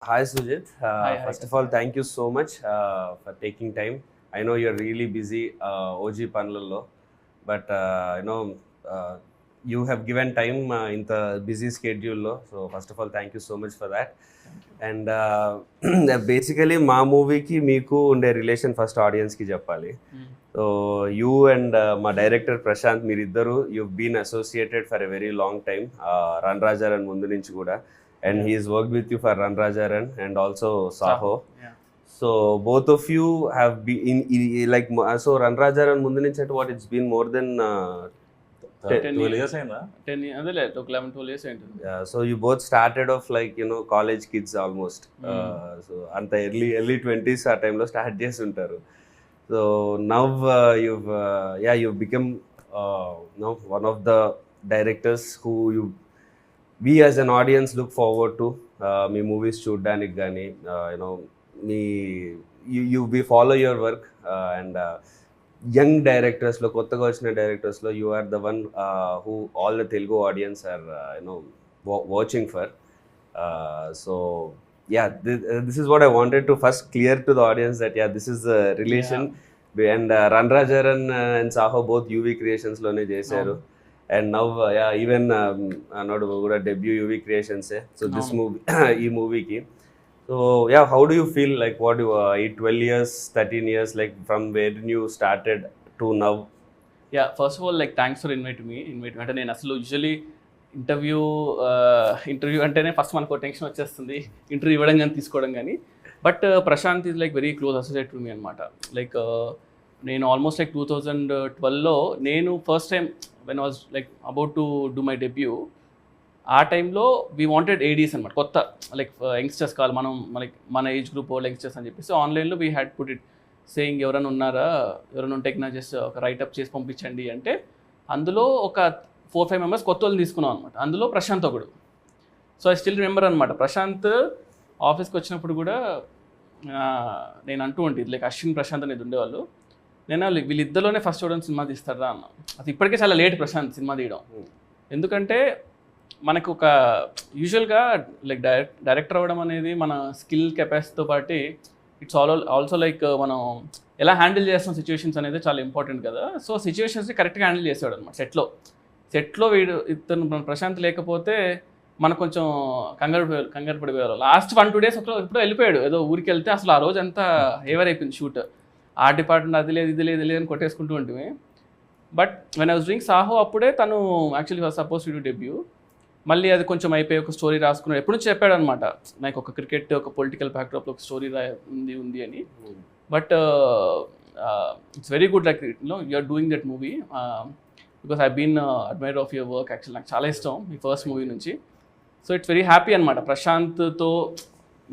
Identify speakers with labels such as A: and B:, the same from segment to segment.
A: Hi Sujit.
B: Hi,
A: First of all,
B: Kasper.
A: thank you so much for taking time. I know you're really busy, OG Panlallo, but uh, you have given time in the busy schedule. So first of all, thank you so much for that.
B: Thank you.
A: And basically మా మూవీకి మీకు ఉండే relation first ఆడియన్స్కి చెప్పాలి. So you and మా director Prashanth మీరిద్దరు you been associated for a very long time, run Raja run ముందు నుంచి కూడా. And
B: Yeah.
A: he's worked with you for Run Rajaran and also Saho.
B: Yeah.
A: So both of you have been like so Run Rajaran ముందు నుంచి అంటే what it's been more than
B: 10
C: years అయిందా?
B: 10 అదేలే ఒక 11-12 years అయింటుంది.
A: so you both started off like college kids almost. So అంత early 20s ఆ టైంలో start చేసి ఉంటారు. So now you've become one of the directors who we as an audience look forward to మీ movies చూడడానికి కానీ మీ we follow your work and young డైరెక్టర్స్లో కొత్తగా వచ్చిన డైరెక్టర్స్లో you are the one who all the Telugu audience are watching for. So this is what I wanted to first clear to the audience that this is the relation. And Run Rajaran and Saho both UV Creations లోనే చేశారు. And now even not కూడా debut UV Creations. So this movie ఈ మూవీకి. So how do you feel, like what do 12 years 13 years, like from where you started to now?
B: First of all like thanks for invite అంటే నేను అసలు usually interview అంటేనే first మనకు tension వచ్చేస్తుంది, interview ఇవ్వడం కానీ తీసుకోవడం కానీ. But Prashanth is like very close associate to me అనమాట. లైక్ నేను ఆల్మోస్ట్ లైక్ 2012లో నేను first time when was like about to do my debut, ఆ టైంలో వీ వాంటెడ్ ఏడీస్ అనమాట, కొత్త లైక్ యంగ్స్టర్స్ కావాలి మనం, మనకి మన ఏజ్ గ్రూప్ వాళ్ళు యంగ్స్టర్స్ అని చెప్పేసి ఆన్లైన్లో we had put it saying ఎవరైనా ఉన్నారా, ఎవరైనా ఉంటే నా జస్ట్ ఒక రైటప్ చేసి పంపించండి అంటే అందులో ఒక 4-5 మెంబర్స్ కొత్త వాళ్ళని తీసుకున్నాం అనమాట. అందులో ప్రశాంత్ ఒకడు. సో ఐ స్టిల్ రిమెంబర్ అనమాట, ప్రశాంత్ ఆఫీస్కి వచ్చినప్పుడు కూడా నేను అంటూ ఉంటుంది లైక్ అశ్విన్ ప్రశాంత్ అనేది ఉండేవాళ్ళు, నేను వీళ్ళిద్దరిలోనే ఫస్ట్ చూడడం సినిమా తీస్తారా అన్న. అది ఇప్పటికే చాలా లేట్ ప్రశాంత్ సినిమా తీయడం, ఎందుకంటే మనకు ఒక యూజువల్గా లైక్ డైరెక్టర్ అవ్వడం అనేది మన స్కిల్ కెపాసిటీతో పాటు ఇట్స్ ఆల్సో లైక్ మనం ఎలా హ్యాండిల్ చేస్తాం సిచ్యువేషన్స్ అనేది చాలా ఇంపార్టెంట్ కదా. సో సిచ్యువేషన్స్ని కరెక్ట్గా హ్యాండిల్ చేసేవాడు అనమాట. సెట్లో వీడు ఇతను ప్రశాంత్ లేకపోతే మనకు కొంచెం కంగారు పడిపోయారు. లాస్ట్ 1-2 days ఎప్పుడో వెళ్ళిపోయాడు, ఏదో ఊరికి వెళ్తే అసలు ఆ రోజు అంతా ఏవర్ అయిపోయింది షూట్. ఆ డిపార్ట్మెంట్ అది లేదు ఇది లేదు అని కొట్టేసుకుంటూ ఉంటుంది. But when I was doing Saaho అప్పుడే తను actually was suppose to do debut. మళ్ళీ అది కొంచెం అయిపోయి ఒక స్టోరీ రాసుకున్నాడు. ఎప్పుడు నుంచి చెప్పాడు అనమాట, నాకు ఒక క్రికెట్ ఒక పొలిటికల్ బ్యాక్డ్రాప్లో ఒక స్టోరీ ఉంది అని. But it's very good like you are doing that movie because I been admirer of your work. Actual నాకు చాలా ఇష్టం మీ ఫస్ట్ మూవీ నుంచి. సో ఇట్స్ వెరీ హ్యాపీ అనమాట ప్రశాంత్తో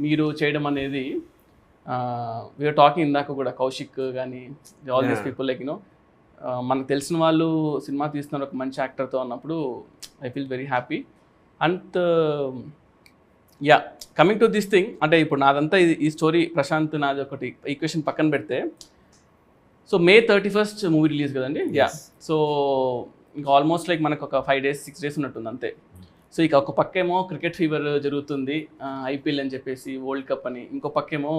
B: మీరు చేయడం అనేది. వీఆర్ టాకింగ్ ఇందాక కూడా కౌశిక్ కానీ ఆల్ దీస్ పీపుల్ లైక్ మనకు తెలిసిన వాళ్ళు సినిమా తీస్తున్నారు ఒక మంచి యాక్టర్తో అన్నప్పుడు I feel very happy. And coming to this thing, అంటే ఇప్పుడు నాదంతా ఈ స్టోరీ ప్రశాంత్ నాది ఒకటి ఈక్వేషన్ పక్కన పెడితే, so May 31st movie release కదండి. సో ఇంకా ఆల్మోస్ట్ లైక్ మనకు ఒక 5 days 6 days ఉన్నట్టుంది అంతే. సో ఇక ఒక పక్కేమో క్రికెట్ ఫీవర్ జరుగుతుంది, IPL అని చెప్పేసి, వరల్డ్ కప్ అని, ఇంకో పక్కేమో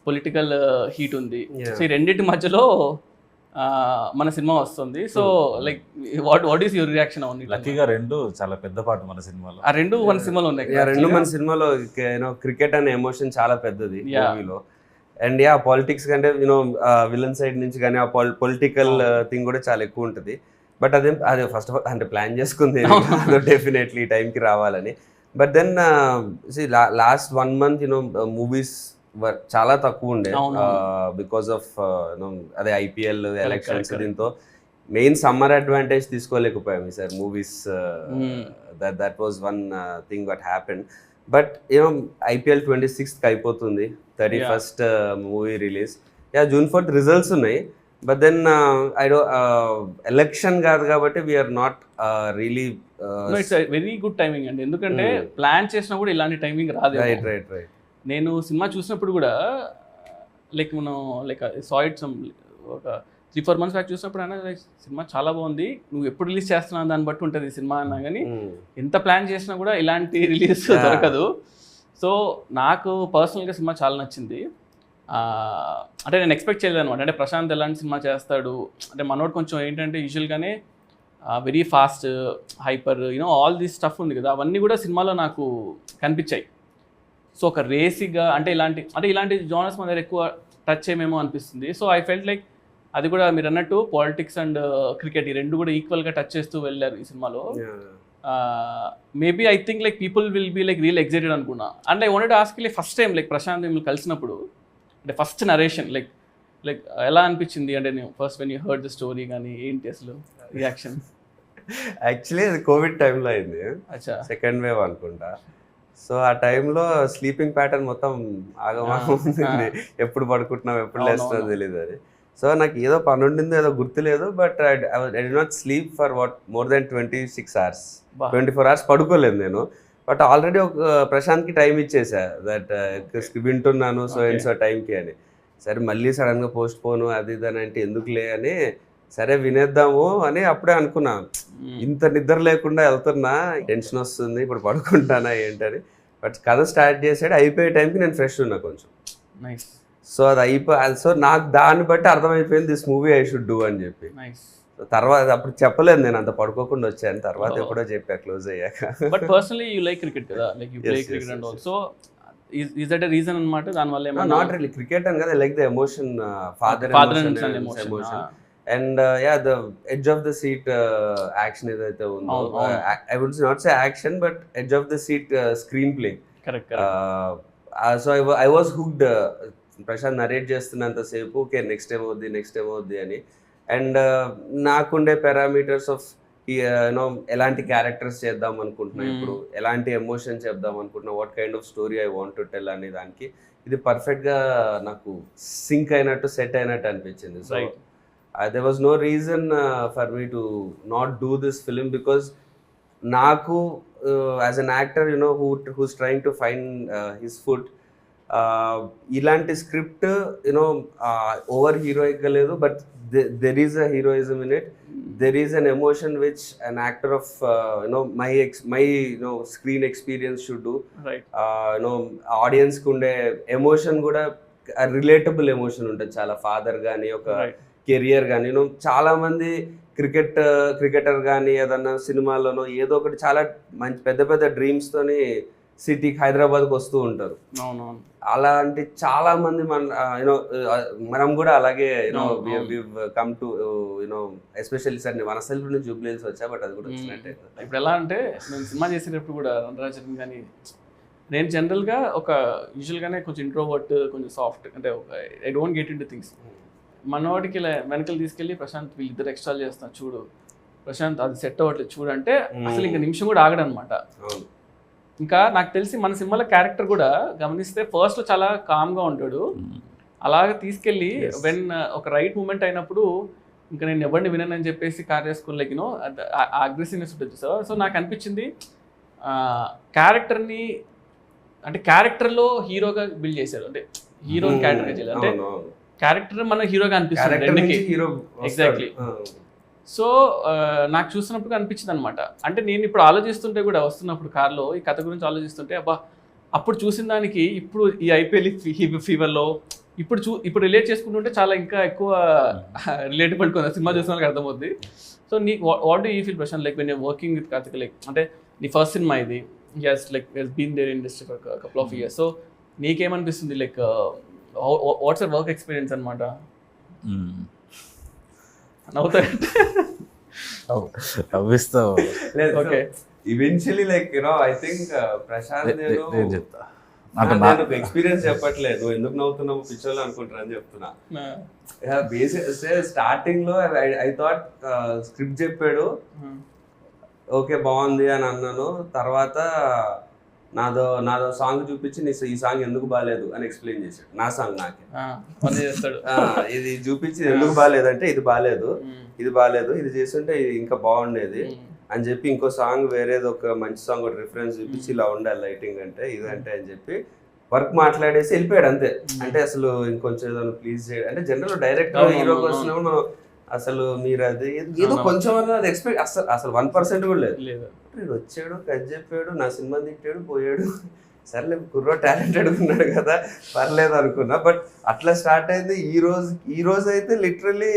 B: పొలిటికల్ హీట్ ఉంది. సో ఈ రెండింటి మధ్యలో మన సినిమా వస్తుంది. So like what is your reaction on it?
C: లక్కీగా రెండు చాలా పెద్ద పాట మన సినిమాలో.
B: ఆ రెండు మన సినిమాలో ఉన్నాయి.
A: రెండు మన సినిమాలో క్రికెట్ అనే ఎమోషన్ చాలా పెద్దది మూవీలో. అండ్ పాలిటిక్స్ కంటే విలన్ సైడ్ నుంచి కానీ ఆ పొలిటికల్ థింగ్ కూడా చాలా ఎక్కువ ఉంటుంది. బట్ అదే ఫస్ట్ ఆఫ్ ఆల్ అంటే ప్లాన్ చేసుకుంది డెఫినెట్లీ టైంకి రావాలని. But then last 1 month movies చాలా తక్కువ ఉండే బికాస్ ఆఫ్ అదే IPL ఎలక్షన్స్. దీంతో మెయిన్ సమ్మర్ అడ్వాంటేజ్ తీసుకోలేకపోయాం sir movies. That was one thing what happen. But IPL 26th అయిపోతుంది, 31st movie release. June 4th results ఉన్నాయి. బట్ దెన్ ఎలక్షన్ కాదు కాబట్టి we're not really
B: it's very good timing అండి, ఎందుకంటే plan చేసినా కూడా ఇలాంటి టైమింగ్ రాదు.
A: రైట్
B: నేను సినిమా చూసినప్పుడు కూడా లైక్ మనం లైక్ సాయిడ్ ఒక 3-4 months బ్యాక్ చూసినప్పుడు అయినా సినిమా చాలా బాగుంది, నువ్వు ఎప్పుడు రిలీజ్ చేస్తున్నావు దాన్ని బట్టి ఉంటుంది సినిమా అన్నా. కానీ ఎంత ప్లాన్ చేసినా కూడా ఇలాంటి రిలీజ్ దొరకదు. సో నాకు పర్సనల్గా సినిమా చాలా నచ్చింది. అంటే నేను ఎక్స్పెక్ట్ చేయలేదు అనమాట. అంటే ప్రశాంత్ ఎలాంటి సినిమా చేస్తాడు అంటే మనోడు కొంచెం ఏంటంటే యూజువల్గానే very fast hyper all this stuff ఉంది కదా, అవన్నీ కూడా సినిమాలో నాకు కనిపించాయి. సో ఒక రేసిగా అంటే ఇలాంటి జోనర్స్ మన దగ్గర ఎక్కువ టచ్ చేయమేమో అనిపిస్తుంది. సో ఐ ఫెల్ట్ లైక్ అది కూడా మీరు అన్నట్టు పాలిటిక్స్ అండ్ క్రికెట్ ఈ రెండు కూడా ఈక్వల్గా టచ్ చేస్తూ వెళ్ళారు ఈ సినిమాలో. Maybe I think like people will be like real excited అనుకున్నా. And I wanted to ask like first time like Prashanth మిమ్మల్ని కలిసినప్పుడు అంటే ఫస్ట్ నరేషన్ లైక్ ఎలా అనిపించింది అంటే నేను first when you heard the story కానీ ఏంటి అసలు రియాక్షన్?
A: యాక్చువల్లీ అది కోవిడ్ టైంలో అయింది,
B: అచ్చా
A: సెకండ్ వేవ్ అనుకుంటా. సో ఆ టైంలో స్లీపింగ్ ప్యాటర్న్ మొత్తం ఆగమాగం ఉంది, ఎప్పుడు పడుకుంటున్నాం ఎప్పుడు లేస్తున్నాం తెలియదు అది. సో నాకు ఏదో పని ఉండిందో ఏదో గుర్తులేదు, but I did not sleep for more than 26 hours, 24 hours పడుకోలేదు నేను. బట్ ఆల్రెడీ ఒక ప్రశాంత్కి టైం ఇచ్చేసా దట్ వింటున్నాను సో అండ్ సో టైంకి అని. సరే మళ్ళీ సడన్గా పోస్ట్ పోను అది ఇది అని అంటే ఎందుకులే అని సరే వినేద్దాము అని అప్పుడే అనుకున్నా. ఇంత నిద్ర లేకుండా వెళ్తున్నా, టెన్షన్ వస్తుంది ఇప్పుడు పడుకుంటానా ఏంటని. బట్ కథ స్టార్ట్ చేసాడు, అయిపోయే టైంకి నేను ఫ్రెష్ ఉన్నా కొంచెం.
B: నైస్.
A: సో అది సో నాకు దాన్ని బట్టి అర్థమైపోయింది this movie I should do అని చెప్పి. తర్వాత అప్పుడు చెప్పలేదు నేను అంత పడుకోకుండా వచ్చాను, తర్వాత ఎప్పుడో చెప్పా క్లోజ్ అయ్యాక.
B: But personally you like cricket కదా, like you play cricket and all. So is that a reason అన్నమాట దానివల్ల?
A: నాట్ రియల్లీ క్రికెట్ అని కదా, like the emotion, father emotion and the edge of the seat action ఏదైతే ఉందో, I would not say action but edge of the seat screen play. So I was hooked. Prashanth narrate చేస్తున్నంతసేపు okay next time అవుద్ది అని. And నాకుండే parameters of ఎలాంటి characters చేద్దాం అనుకుంటున్నా, ఇప్పుడు ఎలాంటి ఎమోషన్ చెప్దాం అనుకుంటున్నా, what kind of story I want to tell అనే దానికి ఇది పర్ఫెక్ట్గా నాకు సింక్ అయినట్టు సెట్ అయినట్టు అనిపించింది. So there was no reason for me to not do this film, because నాకు as an actor who's trying to find his foot, ఇలాంటి స్క్రిప్ట్ ఓవర్ హీరోయిక్గా లేదు, but there is a heroism in it, there is an emotion which an actor of my screen experience should do. Audience కి ఉండే emotion కూడా relatable emotion ఉంటుంది చాలా. Father కానీ ఒక career కానీ చాలా మంది క్రికెటర్ కానీ ఏదన్నా సినిమాలోనో ఏదో ఒకటి చాలా మంచి పెద్ద పెద్ద డ్రీమ్స్ తోని సిటీకి హైదరాబాద్కి వస్తూ ఉంటారు. అలాంటి చాలా మంది మనం కూడా అలాగే కమ్ టు ఎస్పెషల్లీ సార్ నేను వనస్థలి నుంచి జూబ్లీ హిల్స్ వచ్చా, బట్ అది కూడా వచ్చినట్టే.
B: ఇప్పుడు ఎలా అంటే నేను సినిమా చేసేటప్పుడు కూడా రణరాజన్ కానీ నేను జనరల్గా ఒక యూజువల్గానే కొంచెం ఇంట్రోవర్ట్, కొంచెం సాఫ్ట్, అంటే I don't get in to things. మనోడికి వెనకలు తీసుకెళ్ళి ప్రశాంత్ వీళ్ళిద్దరు ఎక్స్ట్రా చేస్తున్నా చూడు, ప్రశాంత్ అది సెట్ అవ్వట్లేదు చూడు అంటే అసలు ఇంకా నిమిషం కూడా ఆగడనమాట. ఇంకా నాకు తెలిసి మన సినిమాలో క్యారెక్టర్ కూడా గమనిస్తే ఫస్ట్లో చాలా కామ్గా ఉంటాడు, అలాగే తీసుకెళ్ళి వెన్ ఒక రైట్ మూమెంట్ అయినప్పుడు ఇంకా నేను ఎవరిని వినని చెప్పేసి కార్ చేసుకుని లైక్ అగ్రెసివ్నెస్ ఉంటుంది సార్. సో నాకు అనిపించింది క్యారెక్టర్ని అంటే క్యారెక్టర్లో హీరోగా బిల్డ్ చేశారు, అంటే హీరోని క్యారెక్టర్గా చేయాలి, అంటే క్యారెక్టర్ మన హీరోగా అనిపిస్తుంది. ఎగ్జాక్ట్లీ. సో నాకు చూసినప్పుడు అనిపించింది అనమాట. అంటే నేను ఇప్పుడు ఆలోచిస్తుంటే కూడా వస్తున్నప్పుడు కార్లో ఈ కథ గురించి ఆలోచిస్తుంటే అబ్బా అప్పుడు చూసిన దానికి ఇప్పుడు ఈ ఐపీఎల్ ఫీవర్లో ఇప్పుడు రిలేట్ చేసుకుంటుంటే చాలా ఇంకా ఎక్కువ రిలేటబుల్ సినిమా చూసిన వాళ్ళకి అర్థమవుద్ది. సో నీ what do you feel Prashanth like when you're working with Karthik, like అంటే నీ ఫస్ట్ సినిమా ఇది, he's been there industry for couple of years. So నీకేమనిపిస్తుంది like what's your work experience అనమాట?
A: Eventually like I think Prashanth experience చెప్పట్లేదు, నువ్వు ఎందుకు నవ్వుతున్నావు పిక్చర్లో అనుకుంటారు అని చెప్తున్నా. స్టార్టింగ్ లో ఐ థాట్ స్క్రిప్ట్ చెప్పాడు ఓకే బాగుంది అని అన్నాను, తర్వాత నాదో సాంగ్ చూపించి ఈ సాంగ్ ఎందుకు బాగాలేదు అని ఎక్స్ప్లెయిన్ చేశాడు. నా సాంగ్ నాకే ఇది చూపించి ఎందుకు బాగాలేదు అంటే ఇది బాగాలేదు ఇది చేస్తుంటే ఇది ఇంకా బాగుండేది అని చెప్పి ఇంకో సాంగ్ వేరేది ఒక మంచి సాంగ్ ఒక రిఫరెన్స్ చూపించి ఇలా ఉండాలి లైటింగ్ అంటే ఇదంటే అని చెప్పి వర్క్ మాట్లాడేసి వెళ్ళిపోయాడు అంతే. అంటే అసలు ఇంకొంచెం ఏదో ప్లీజ్ చేయడం అంటే జనరల్ డైరెక్ట్ హీరోకి వచ్చినప్పుడు మనం అసలు మీరు అది ఏదో కొంచెం అది ఎక్స్పెక్ట్ అసలు 1% కూడా లేదు. వచ్చాడు కట్ చెప్పాడు, నా సినిమా తిట్టాడు పోయాడు, సర్లే కుర్రో టాలెంటెడ్ ఉన్నాడు కదా పర్లేదు అనుకున్నా. బట్ అట్లా స్టార్ట్ అయింది. ఈ రోజు అయితే లిటరలీ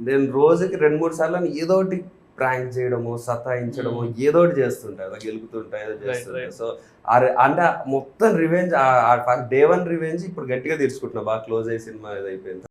A: నేను రోజుకి 2-3 సార్లు ఏదో ఒకటి ప్రాంక్ చేయడము, సతాయించడము, ఏదో ఒకటి చేస్తుంటా, ఏదో గెలుపుతుంటా, ఏదో చేస్తుంటా. సో అంటే మొత్తం రివెంజ్, డే 1 రివెంజ్ ఇప్పుడు గట్టిగా తీర్చుకుంటున్నా, బాగా క్లోజ్ అయ్యి సినిమా ఇది అయిపోయింది.